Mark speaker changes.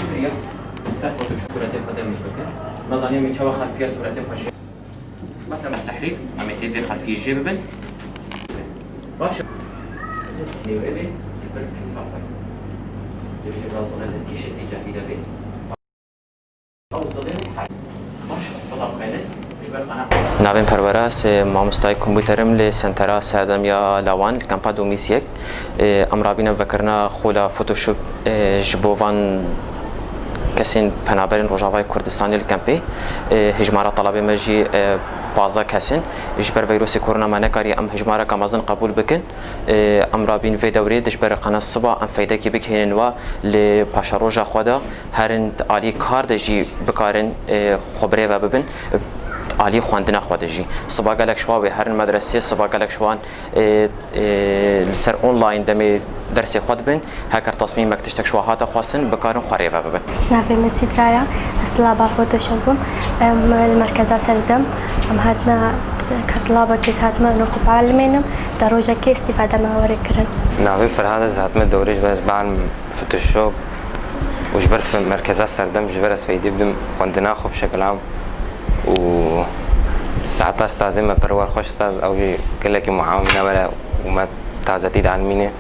Speaker 1: شكريا سر فوتوشوب صورتي قدام مش بكر نظني من شوا خلفيه صورتي خشي مثلا السحري عم يدير خلفيه جيب بن باش نيو ابي يبرك في الفاقه يجي راسه غير التيشيرت جاهزه به او صديق حي باش بطاق خيلت ناوین پرورش مامۆستای کۆمپیوتەرم لە سنتەرا سەردەمیا لاوان کەمپا 2001 ئەم ڕابینە بەکردنا خۆ لە فۆتۆشۆپ ji bo van kesên penaberên Rojavayê Kurdistanê li kempê hejmara talabê me jî 15 kesin ji ber vîrusê korona me nekariye em hejmareka mezin qebûl bikin em rabîn vê dewrê ji ber qena siba em feydekî bikînin we li paşa roja xwe de herin alî kar de jî bikarin xwebrê ve bibin عالی خواندن خودجی صبح گلک شوا به هر مدرسه صبح گلک شوان سر آنلاین دمی درس خود بین هکر تصمیم مکتشتک شواهات خواستن بکارن خواری و ببین.
Speaker 2: نافی مسید رایا استلابا فوتوشوبم المرکز سردم ام هاتنا كطلابة كيس هاتما نخب علمينم دروجة كي استفادة ما وريكرن.
Speaker 3: نافي فرهذا هاتما دوريج بس بعمل فوتوشوب وجبر في مركز سردم جبر اسفيدي بدم خواندنا خو بشكل عام و ساعات استاذ ما برور خوش استاذ او كلك معاونة ولا وما تعزتي علمينه